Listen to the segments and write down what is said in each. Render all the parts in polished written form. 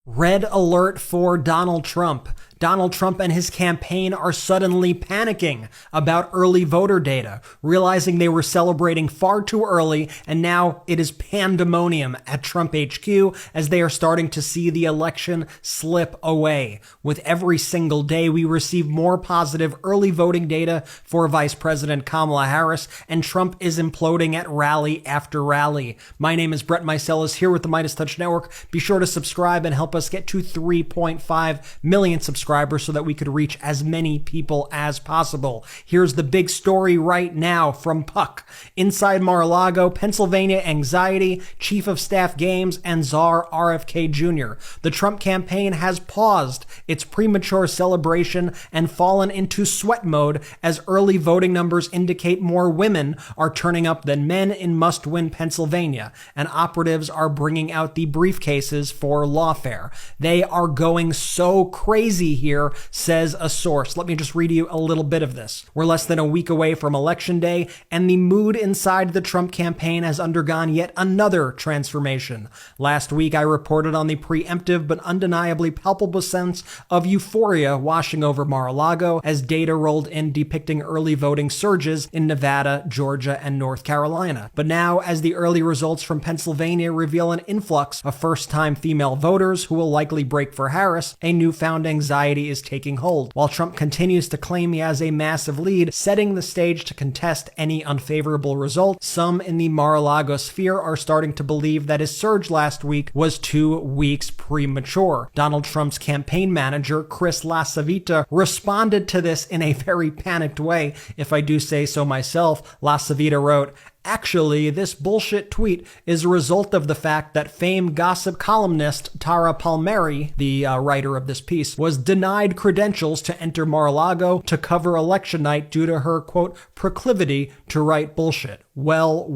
Red alert for Donald Trump. Donald Trump and his campaign are suddenly panicking about early voter data, realizing they were celebrating far too early, and now it is pandemonium at Trump HQ as they are starting to see the election slip away. With every single day, we receive more positive early voting data for Vice President Kamala Harris, and Trump is imploding at rally after rally. My name is Brett Meiselas here with the MeidasTouch Network. Be sure to subscribe and help us get to 3.5 million subscribers so that we could reach as many people as possible. Here's the big story right now from Puck. Inside Mar-a-Lago, Pennsylvania anxiety, Chief of Staff Games, and Czar RFK Jr. The Trump campaign has paused its premature celebration and fallen into sweat mode as early voting numbers indicate more women are turning up than men in must-win Pennsylvania, and operatives are bringing out the briefcases for lawfare. They are going so crazy here, says a source. Let me just read you a little bit of this. We're less than a week away from Election Day, and the mood inside the Trump campaign has undergone yet another transformation. Last week, I reported on the preemptive but undeniably palpable sense of euphoria washing over Mar-a-Lago as data rolled in depicting early voting surges in Nevada, Georgia, and North Carolina. But now, as the early results from Pennsylvania reveal an influx of first-time female voters who will likely break for Harris, a newfound anxiety is taking hold. While Trump continues to claim he has a massive lead, setting the stage to contest any unfavorable result, some in the Mar-a-Lago sphere are starting to believe that his surge last week was 2 weeks premature. Donald Trump's campaign manager, Chris LaCivita, responded to this in a very panicked way, if I do say so myself. LaCivita wrote, "Actually, this bullshit tweet is a result of the fact that famed gossip columnist Tara Palmieri, the writer of this piece, was denied credentials to enter Mar-a-Lago to cover election night due to her, quote, proclivity to write bullshit." Well,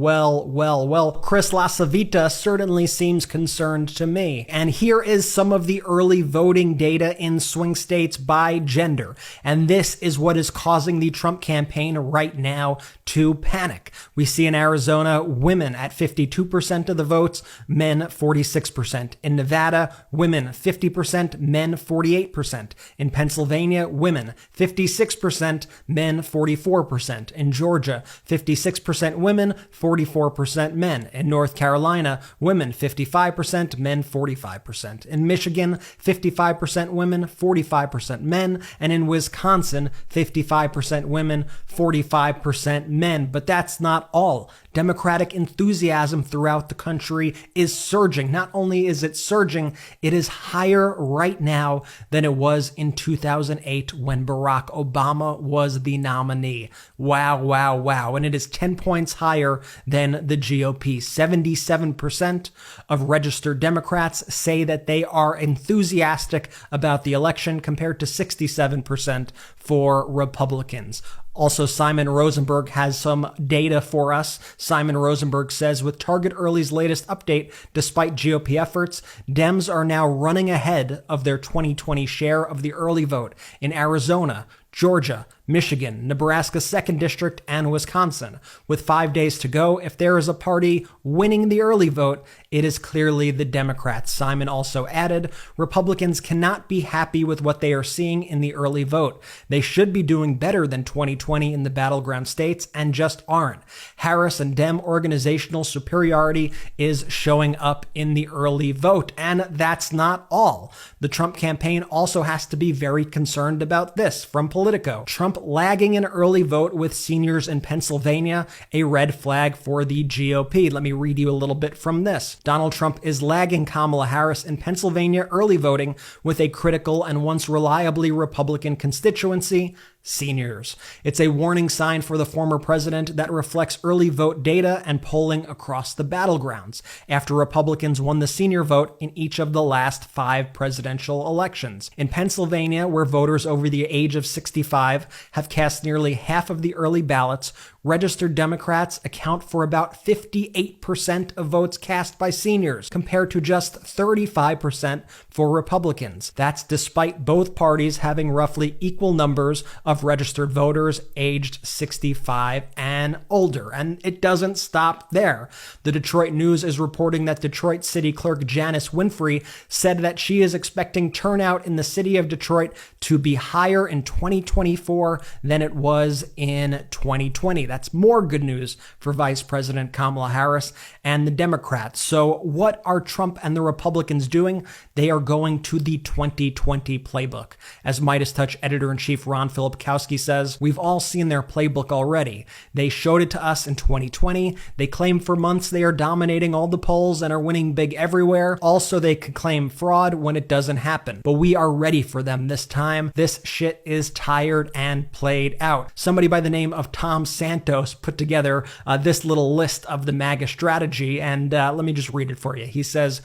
Chris LaCivita certainly seems concerned to me. And here is some of the early voting data in swing states by gender. And this is what is causing the Trump campaign right now to panic. We see in Arizona, women at 52% of the votes, men 46%. In Nevada, women 50%, men 48%. In Pennsylvania, women 56%, men 44%. In Georgia, 56% women, 44% men. In North Carolina, women 55%, men 45%. In Michigan, 55% women, 45% men. And in Wisconsin, 55% women, 45% men. But that's not all. Democratic enthusiasm throughout the country is surging. Not only is it surging, it is higher right now than it was in 2008 when Barack Obama was the nominee. Wow. And it is 10 points higher than the GOP. 77% of registered Democrats say that they are enthusiastic about the election compared to 67% for Republicans. Also, Simon Rosenberg has some data for us. Simon Rosenberg says, with Target Early's latest update, despite GOP efforts, Dems are now running ahead of their 2020 share of the early vote in Arizona, Georgia, Michigan, Nebraska's 2nd District, and Wisconsin. With 5 days to go, if there is a party winning the early vote, it is clearly the Democrats. Simon also added, Republicans cannot be happy with what they are seeing in the early vote. They should be doing better than 2020 in the battleground states and just aren't. Harris and Dem organizational superiority is showing up in the early vote. And that's not all. The Trump campaign also has to be very concerned about this from Politico. Trump lagging an early vote with seniors in Pennsylvania, a red flag for the GOP. Let me read you a little bit from this. Donald Trump is lagging Kamala Harris in Pennsylvania early voting with a critical and once reliably Republican constituency, seniors. It's a warning sign for the former president that reflects early vote data and polling across the battlegrounds after Republicans won the senior vote in each of the last 5 presidential elections. In Pennsylvania, where voters over the age of 65 have cast nearly half of the early ballots, registered Democrats account for about 58% of votes cast by seniors, compared to just 35% for Republicans. That's despite both parties having roughly equal numbers of of registered voters aged 65 and older. And it doesn't stop there. The Detroit News is reporting that Detroit City Clerk Janice Winfrey said that she is expecting turnout in the city of Detroit to be higher in 2024 than it was in 2020. That's more good news for Vice President Kamala Harris and the Democrats. So what are Trump and the Republicans doing? They are going to the 2020 playbook. As Midas Touch editor-in-chief Ron Filipkowski says, we've all seen their playbook already. They showed it to us in 2020. They claim for months they are dominating all the polls and are winning big everywhere. Also, they could claim fraud when it doesn't happen. But we are ready for them this time. This shit is tired and played out. Somebody by the name of Tom Santos put together this little list of the MAGA strategy, and let me just read it for you. He says,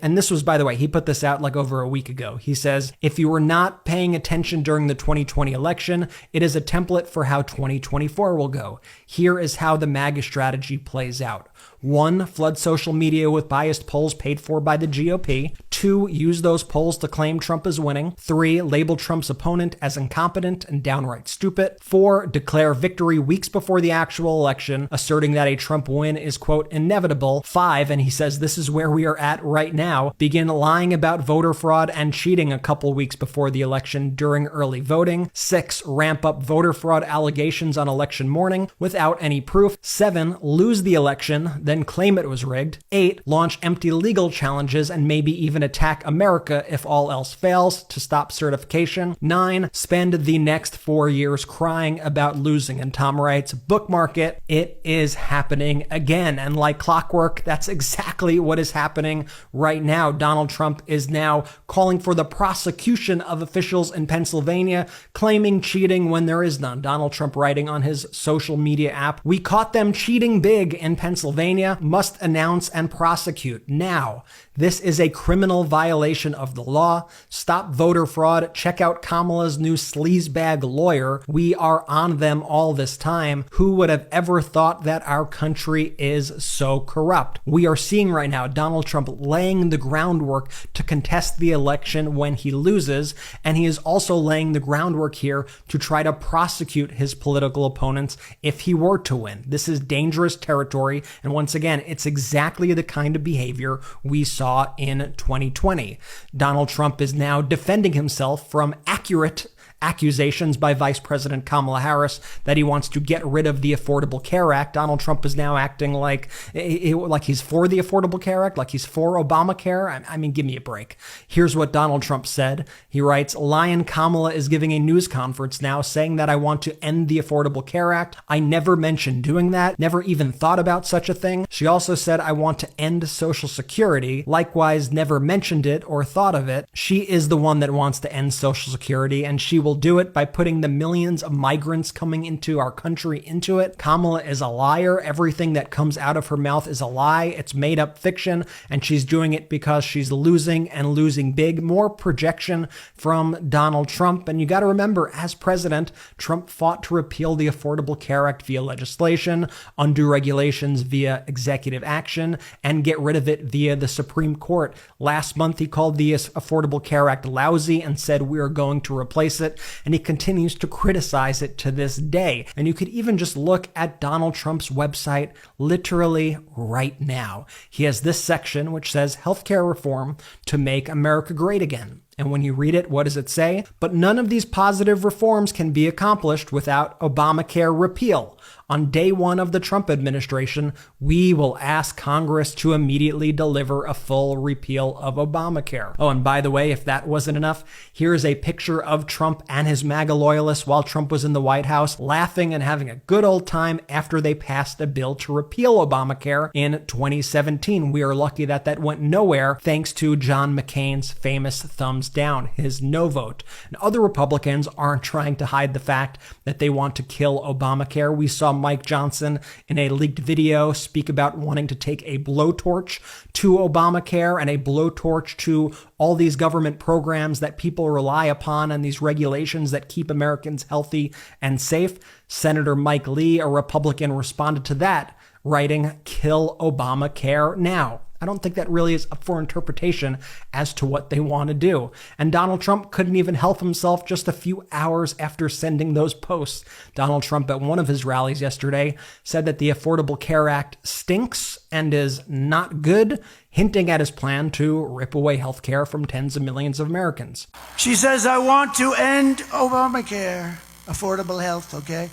and this was, by the way, he put this out like over a week ago. He says, if you were not paying attention during the 2020 election, it is a template for how 2024 will go. Here is how the MAGA strategy plays out. 1. Flood social media with biased polls paid for by the GOP. 2. Use those polls to claim Trump is winning. 3. Label Trump's opponent as incompetent and downright stupid. 4. Declare victory weeks before the actual election, asserting that a Trump win is, quote, inevitable. 5, and he says this is where we are at right now, begin lying about voter fraud and cheating a couple weeks before the election during early voting. 6. Ramp up voter fraud allegations on election morning without any proof. 7. Lose the election, then claim it was rigged. 8. Launch empty legal challenges and maybe even attack America if all else fails to stop certification. 9. Spend the next 4 years crying about losing. And Tom writes, bookmark it. It is happening again. And like clockwork, that's exactly what is happening right now. Donald Trump is now calling for the prosecution of officials in Pennsylvania, claiming cheating when there is none. Donald Trump writing on his social media app, we caught them cheating big in Pennsylvania, must announce and prosecute now. This is a criminal violation of the law. Stop voter fraud. Check out Kamala's new sleazebag lawyer. We are on them all this time. Who would have ever thought that our country is so corrupt? We are seeing right now Donald Trump laying the groundwork to contest the election when he loses, and he is also laying the groundwork here to try to prosecute his political opponents if he were to win. This is dangerous territory, and once again, it's exactly the kind of behavior we saw in 2020. Donald Trump is now defending himself from accurate accusations by Vice President Kamala Harris that he wants to get rid of the Affordable Care Act. Donald Trump is now acting like he's for the Affordable Care Act, like he's for Obamacare. I mean, give me a break. Here's what Donald Trump said. He writes, Lion Kamala is giving a news conference now saying that I want to end the Affordable Care Act. I never mentioned doing that, never even thought about such a thing. She also said I want to end Social Security, likewise never mentioned it or thought of it. She is the one that wants to end Social Security, and she will do it by putting the millions of migrants coming into our country into it. Kamala is a liar. Everything that comes out of her mouth is a lie. It's made up fiction, and she's doing it because she's losing and losing big. More projection from Donald Trump. And you got to remember, as president, Trump fought to repeal the Affordable Care Act via legislation, undo regulations via executive action, and get rid of it via the Supreme Court. Last month, he called the Affordable Care Act lousy and said we are going to replace it. And he continues to criticize it to this day. And you could even just look at Donald Trump's website literally right now. He has this section which says healthcare reform to make America great again. And when you read it, what does it say? But none of these positive reforms can be accomplished without Obamacare repeal. On day one of the Trump administration, we will ask Congress to immediately deliver a full repeal of Obamacare. Oh, and by the way, if that wasn't enough, here's a picture of Trump and his MAGA loyalists while Trump was in the White House, laughing and having a good old time after they passed a bill to repeal Obamacare in 2017. We are lucky that that went nowhere thanks to John McCain's famous thumbs down, his no vote. And other Republicans aren't trying to hide the fact that they want to kill Obamacare. We saw Mike Johnson in a leaked video speak about wanting to take a blowtorch to Obamacare and a blowtorch to all these government programs that people rely upon and these regulations that keep Americans healthy and safe. Senator Mike Lee, a Republican, responded to that, writing, "Kill Obamacare now." I don't think that really is up for interpretation as to what they want to do. And Donald Trump couldn't even help himself just a few hours after sending those posts. Donald Trump at one of his rallies yesterday said that the Affordable Care Act stinks and is not good, hinting at his plan to rip away health care from tens of millions of Americans. She says, I want to end Obamacare, affordable health, okay?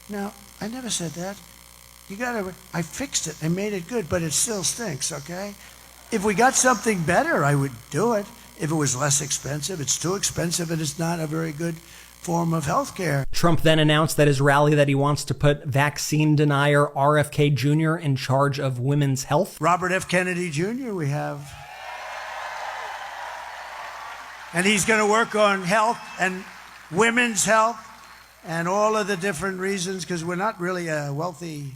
No, I never said that. I fixed it. I made it good, but it still stinks, okay? If we got something better, I would do it. If it was less expensive, it's too expensive and it's not a very good form of health care. Trump then announced at his rally that he wants to put vaccine denier RFK Jr. in charge of women's health. Robert F. Kennedy Jr. we have. And he's going to work on health and women's health and all of the different reasons, because we're not really a wealthy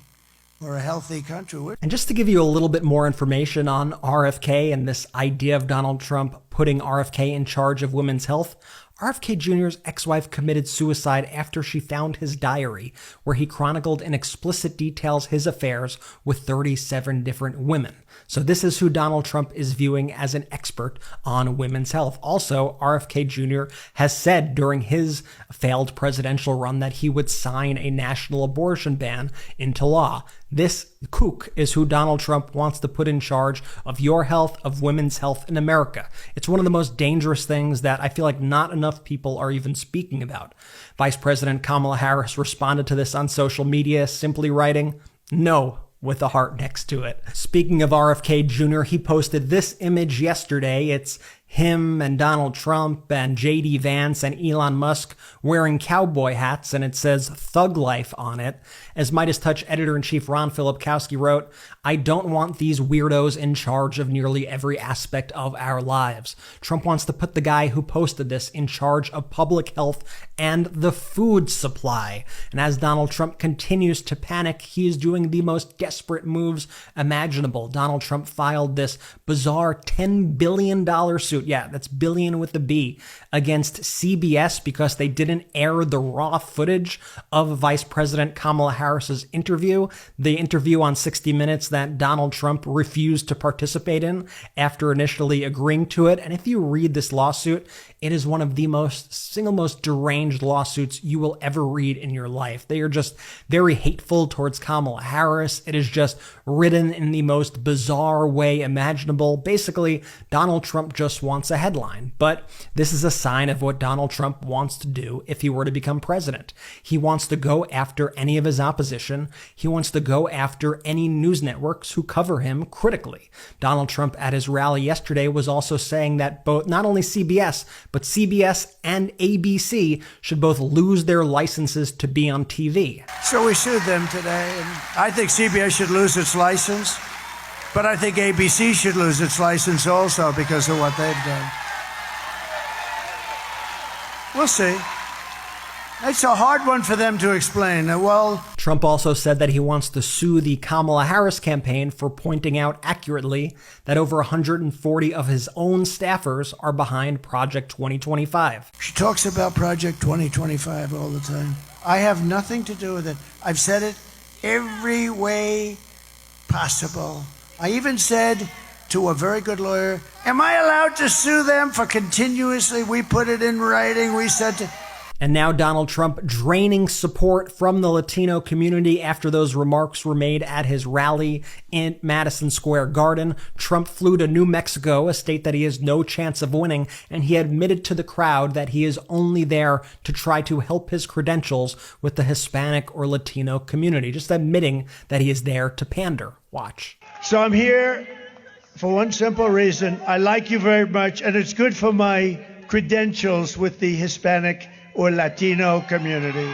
or a healthy country. And just to give you a little bit more information on RFK and this idea of Donald Trump putting RFK in charge of women's health, RFK Jr.'s ex-wife committed suicide after she found his diary, where he chronicled in explicit details his affairs with 37 different women. So this is who Donald Trump is viewing as an expert on women's health. Also, RFK Jr. has said during his failed presidential run that he would sign a national abortion ban into law. This kook is who Donald Trump wants to put in charge of your health, of women's health in America. It's one of the most dangerous things that I feel like not enough people are even speaking about. Vice President Kamala Harris responded to this on social media, simply writing, "No," with a heart next to it. Speaking of RFK Jr., he posted this image yesterday. It's him and Donald Trump and J.D. Vance and Elon Musk wearing cowboy hats, and it says Thug Life on it. As Midas Touch editor-in-chief Ron Filipkowski wrote, "I don't want these weirdos in charge of nearly every aspect of our lives." Trump wants to put the guy who posted this in charge of public health and the food supply. And as Donald Trump continues to panic, he is doing the most desperate moves imaginable. Donald Trump filed this bizarre $10 billion suit, yeah, that's billion with a B, against CBS because they didn't air the raw footage of Vice President Kamala Harris's interview, the interview on 60 Minutes that Donald Trump refused to participate in after initially agreeing to it. And if you read this lawsuit, it is one of the single most deranged lawsuits you will ever read in your life. They are just very hateful towards Kamala Harris. It is just written in the most bizarre way imaginable. Basically, Donald Trump just wants a headline. But this is a sign of what Donald Trump wants to do if he were to become president. He wants to go after any of his opposition. He wants to go after any news networks who cover him critically. Donald Trump at his rally yesterday was also saying that both, not only CBS, but CBS and ABC should both lose their licenses to be on TV. So we sued them today, and I think CBS should lose its license, but I think ABC should lose its license also because of what they've done. We'll see. It's a hard one for them to explain. Well, Trump also said that he wants to sue the Kamala Harris campaign for pointing out accurately that over 140 of his own staffers are behind Project 2025. She talks about Project 2025 all the time. I have nothing to do with it. I've said it every way possible. I even said to a very good lawyer, am I allowed to sue them for continuously? We put it in writing. We said to... And now Donald Trump draining support from the Latino community after those remarks were made at his rally in Madison Square Garden. Trump flew to New Mexico, a state that he has no chance of winning, and he admitted to the crowd that he is only there to try to help his credentials with the Hispanic or Latino community, just admitting that he is there to pander. Watch. So I'm here for one simple reason. I like you very much, and it's good for my credentials with the Hispanic or Latino community.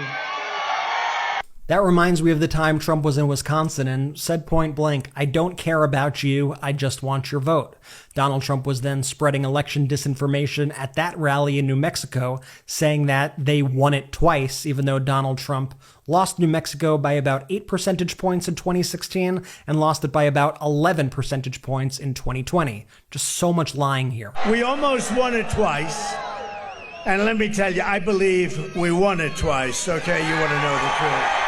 That reminds me of the time Trump was in Wisconsin and said point blank, I don't care about you, I just want your vote. Donald Trump was then spreading election disinformation at that rally in New Mexico, saying that they won it twice, even though Donald Trump lost New Mexico by about 8 percentage points in 2016 and lost it by about 11 percentage points in 2020. Just so much lying here. We almost won it twice. And let me tell you, I believe we won it twice, okay? You want to know the truth.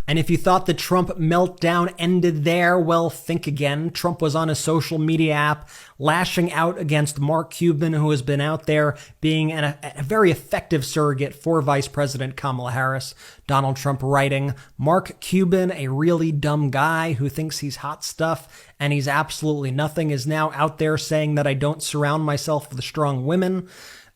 And if you thought the Trump meltdown ended there, well, think again. Trump was on a social media app lashing out against Mark Cuban, who has been out there being a very effective surrogate for Vice President Kamala Harris. Donald Trump writing, Mark Cuban, a really dumb guy who thinks he's hot stuff and he's absolutely nothing, is now out there saying that I don't surround myself with strong women.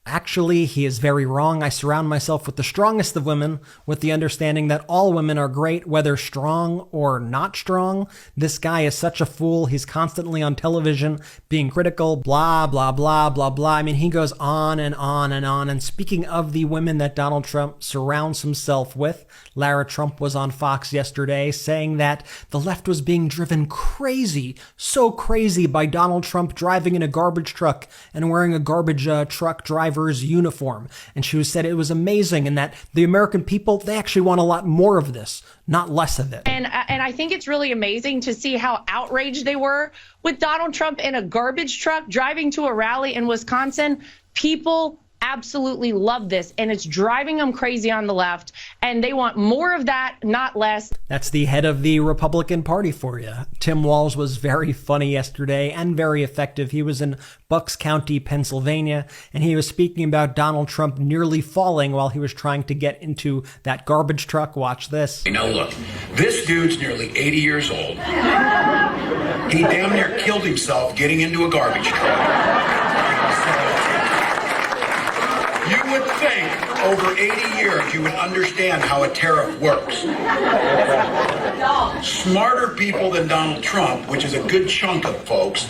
Actually, he is very wrong. I surround myself with the strongest of women, with the understanding that all women are great, whether strong or not strong. This guy is such a fool. He's constantly on television being critical, blah, blah, blah, blah, blah. I mean, he goes on and on and on. And speaking of the women that Donald Trump surrounds himself with, Lara Trump was on Fox yesterday saying that the left was being driven crazy, so crazy by Donald Trump driving in a garbage truck and wearing a garbage truck driver's uniform. And she said it was amazing and that the American people, they actually want a lot more of this, not less of it. And I think it's really amazing to see how outraged they were with Donald Trump in a garbage truck driving to a rally in Wisconsin. People absolutely love this, and it's driving them crazy on the left, and they want more of that, not less. That's the head of the Republican Party for you. Tim Walz was very funny yesterday and very effective. He was in Bucks County, Pennsylvania, and he was speaking about Donald Trump nearly falling while he was trying to get into that garbage truck. Watch this. Now look, this dude's nearly 80 years old. He damn near killed himself getting into a garbage truck. You would think over 80 years you would understand how a tariff works. Smarter people than Donald Trump, which is a good chunk of folks,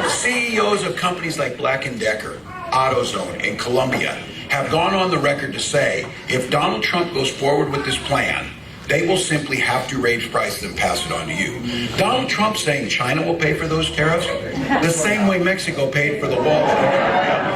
CEOs of companies like Black & Decker, AutoZone, and Columbia have gone on the record to say if Donald Trump goes forward with this plan, they will simply have to raise prices and pass it on to you. Donald Trump saying China will pay for those tariffs the same way Mexico paid for the wall.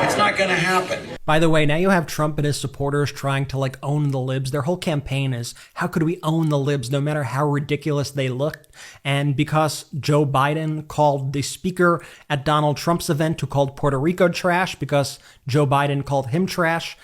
It's not going to happen. By the way, now you have Trump and his supporters trying to own the libs. Their whole campaign is, how could we own the libs no matter how ridiculous they looked? And because Joe Biden called the speaker at Donald Trump's event who called Puerto Rico trash because Joe Biden called him trash,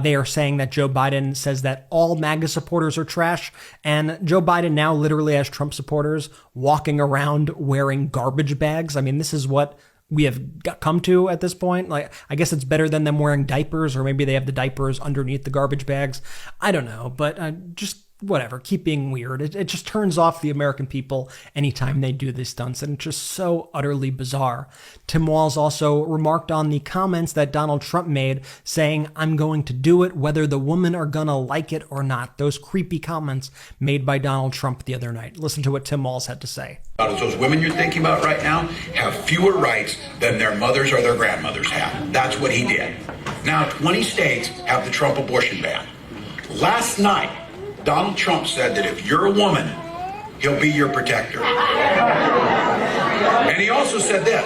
they are saying that Joe Biden says that all MAGA supporters are trash. And Joe Biden now literally has Trump supporters walking around wearing garbage bags. I mean, this is what we have come to at this point. I guess it's better than them wearing diapers, or maybe they have the diapers underneath the garbage bags. I don't know, but just whatever, keep being weird. It just turns off the American people anytime they do these stunts, and it's just so utterly bizarre. Tim Walz also remarked on the comments that Donald Trump made, saying, I'm going to do it whether the women are gonna like it or not. Those creepy comments made by Donald Trump the other night. Listen to what Tim Walz had to say. Those women you're thinking about right now have fewer rights than their mothers or their grandmothers have. That's what he did. Now, 20 states have the Trump abortion ban. Last night, Donald Trump said that if you're a woman, he'll be your protector. And he also said this.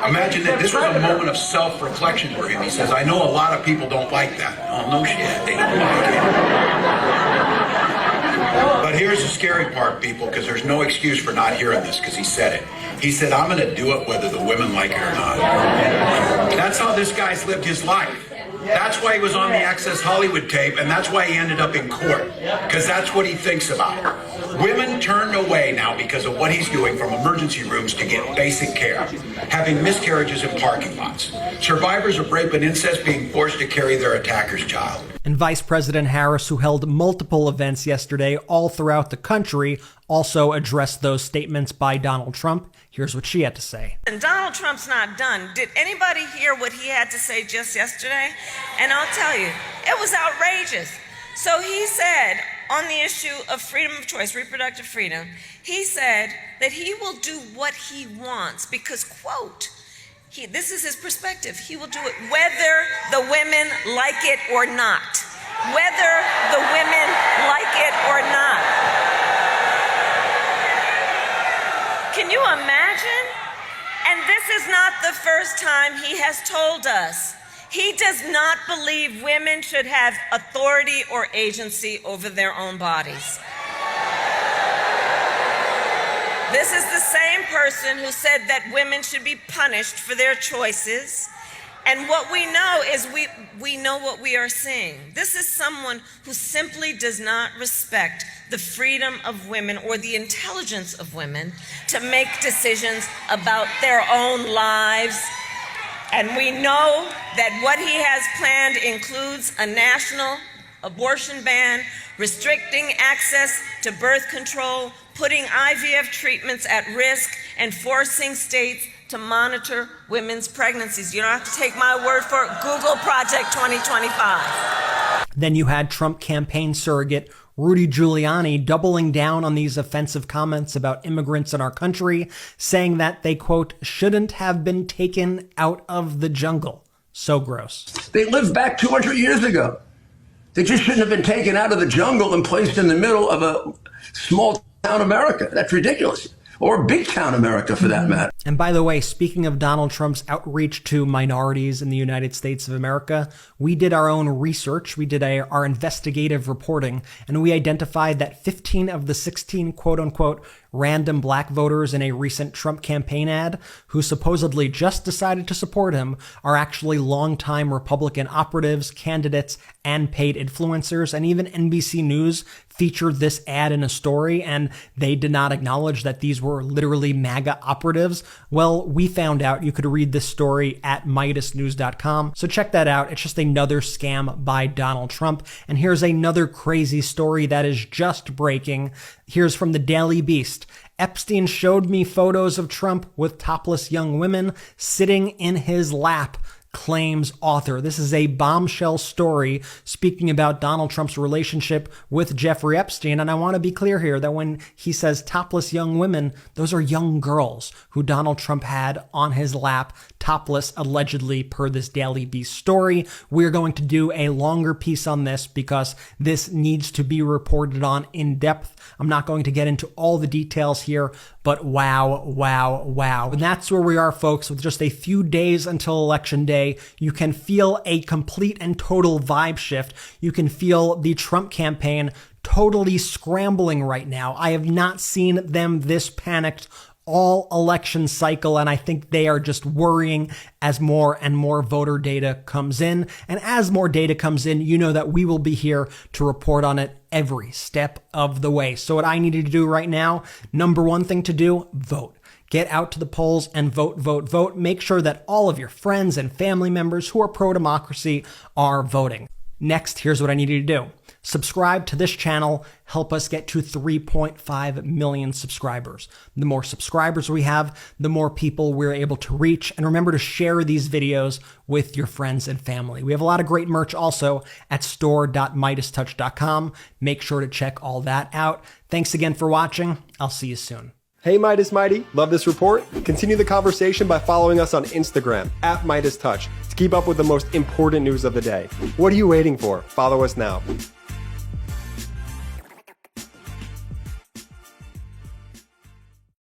Imagine that this was a moment of self-reflection for him. He says, I know a lot of people don't like that. Oh, no shit. They don't like it. But here's the scary part, people, because there's no excuse for not hearing this, because he said it. He said, I'm going to do it whether the women like it or not. That's how this guy's lived his life. That's why he was on the Access Hollywood tape, and that's why he ended up in court, because that's what he thinks about. Women turned away now because of what he's doing from emergency rooms to get basic care, having miscarriages in parking lots, survivors of rape and incest being forced to carry their attacker's child. And Vice President Harris, who held multiple events yesterday all throughout the country, also addressed those statements by Donald Trump. Here's what she had to say. And Donald Trump's not done. Did anybody hear what he had to say just yesterday? And I'll tell you, it was outrageous. So he said on the issue of freedom of choice, reproductive freedom, he said that he will do what he wants because, quote, this is his perspective. He will do it whether the women like it or not. Whether the women like it or not. Can you imagine? And this is not the first time he has told us. He does not believe women should have authority or agency over their own bodies. This is the same person who said that women should be punished for their choices And what we know is we know what we are seeing. This is someone who simply does not respect the freedom of women or the intelligence of women to make decisions about their own lives. And we know that what he has planned includes a national abortion ban, restricting access to birth control, putting IVF treatments at risk, and forcing states to monitor women's pregnancies. You don't have to take my word for it. Google Project 2025. Then you had Trump campaign surrogate Rudy Giuliani doubling down on these offensive comments about immigrants in our country, saying that they, quote, shouldn't have been taken out of the jungle. So gross. They lived back 200 years ago. They just shouldn't have been taken out of the jungle and placed in the middle of a small town America. That's ridiculous. Or big town America, for that matter. And by the way, speaking of Donald Trump's outreach to minorities in the United States of America, we did our own research. We did our investigative reporting, and we identified that 15 of the 16 quote-unquote random black voters in a recent Trump campaign ad who supposedly just decided to support him are actually longtime Republican operatives, candidates, and paid influencers. And even NBC News featured this ad in a story, and they did not acknowledge that these were literally MAGA operatives. Well, we found out. You could read this story at MidasNews.com. So check that out. It's just another scam by Donald Trump. And here's another crazy story that is just breaking. Here's from the Daily Beast. Epstein showed me photos of Trump with topless young women sitting in his lap, claims author. This is a bombshell story speaking about Donald Trump's relationship with Jeffrey Epstein. And I want to be clear here that when he says topless young women, those are young girls who Donald Trump had on his lap, topless, allegedly, per this Daily Beast story. We're going to do a longer piece on this because this needs to be reported on in depth. I'm not going to get into all the details here, but wow, wow, wow. And that's where we are, folks, with just a few days until Election Day. You can feel a complete and total vibe shift. You can feel the Trump campaign totally scrambling right now. I have not seen them this panicked all election cycle, and I think they are just worrying as more and more voter data comes in. And as more data comes in, you know that we will be here to report on it every step of the way. So what I need to do right now, number one thing to do, vote. Get out to the polls and vote, vote, vote. Make sure that all of your friends and family members who are pro-democracy are voting. Next, here's what I need you to do. Subscribe to this channel. Help us get to 3.5 million subscribers. The more subscribers we have, the more people we're able to reach. And remember to share these videos with your friends and family. We have a lot of great merch also at store.MidasTouch.com. Make sure to check all that out. Thanks again for watching. I'll see you soon. Hey Midas Mighty, love this report? Continue the conversation by following us on Instagram at MidasTouch to keep up with the most important news of the day. What are you waiting for? Follow us now.